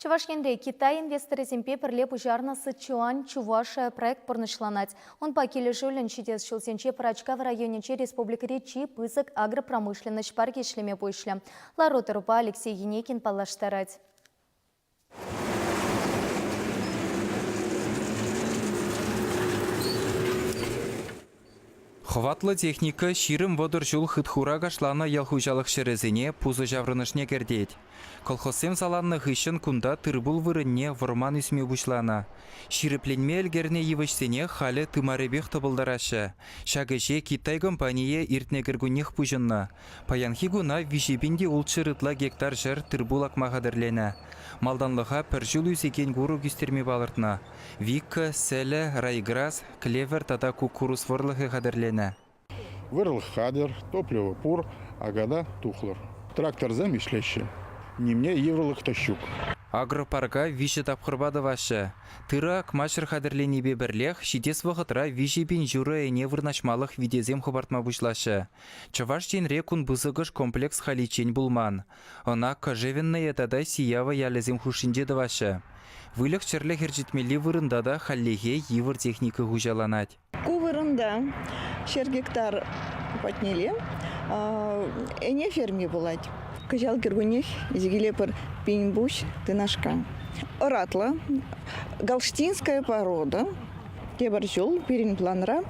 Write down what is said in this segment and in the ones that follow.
Чувашкенде Китай инвесторы земпе пірле пужарнасы Чуан Чуваш проект порнышланать. Он по кележулен чидес шылсенче парачка в районенче республикаре чи пызык агропромышленность парки шлеме пойшле. Лароты рупа Алексей Енекин палаштарать. Хватлы техника ширым водыр жул хытхура гашлана ялхужалық шерезіне пузы жаврынышне кердет. Колхозсем саланны хыщын кунда тырбул вырынне ворман үсме бушлана. Ширіпленме әлгерне евішсене халі тымаребех табылдарашы. Шагыше Китай компания иртнегіргунех пужынна. Паянхи гуна вишебінде улчырытла гектар жер тырбул акмағадырлене. Малданлыға пір жыл үсекен гуру күстерме балыртна. Вика, селе, райграс, клевер тата кукурус ворлығы қадырлене. Вырыл хадер, топливо пур, агада тухлар. Трактор замешлеще. Немне евролық тащук. Агропарка виші тапқырбады вашы. Тыра кмашыр қадырленебе бірлех, шидес вғытра виші бен жүрі әне вырнашмалық видезем хыбартма бұшлашы. Чаваш тенре күн бұзығыш комплекс халичен бұлман. Она кожевенный етада сиява ялезем хушинде вашы. Вылық черлі херчетмелі вырындада халлеге евір техника хужаланать. Ку вырында шер гектар патнеле, эне ферме булать. Кажал киргунех изгиле пар пинбуш тынашка. Оратла, галштинская порода, кебаржол, перенпланра,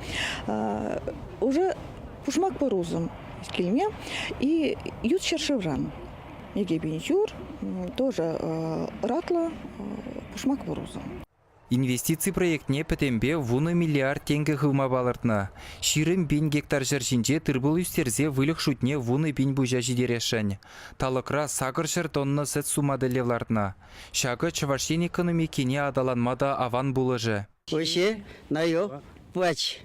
уже пушмак порузом скильме и ют шершевран. Егебенчур, тоже ратла, пушмак порузом. Инвестиции проектне пәтембе вуны миллиард тенге хылма балыртна. Ширым бен гектар жершінже тырбыл үстерзе вылық шутне вуны бен бұжа жидерешін. Талықра сағыр жыр тонны сәт сумаделевлардна. Шағы Чавашин экономикене адаланмада аван бұлыжы. Пуще, найо, пач,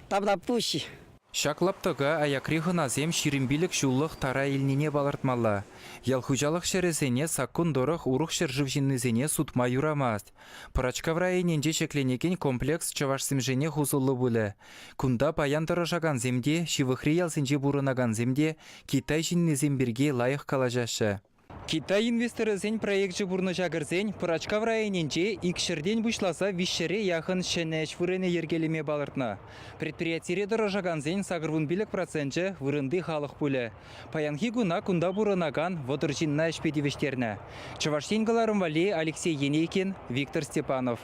табда пущи. Шаклаптыға аякрихына зем ширімбілік жулық тара елнене балыртмалы. Ялхужалық шерезене саккун дорық урух шержівжіннізене сутма юрамаст. Парачка врайыненже шекленеген комплекс Чавашсемжене хузылы бұлі. Кунда баян тұрышаган земде, шивықри ялсенже бұрынаган земде Китай жиннезем бірге лайық калажашы. Китай инвесторы зен проект жыбурны жагырзен, Парачка врайыненже икшірден бұшласа вишшере яхын шенеш вырыны ергелеме балыртна. Предприятире дорожаган зен сағырвын білік процентжі вырынды халық бұлі. Паянхи гуна кунда бұрынаган водыржинна әшпедевештерні. Чавашин галарым вали Алексей Енекин, Виктор Степанов.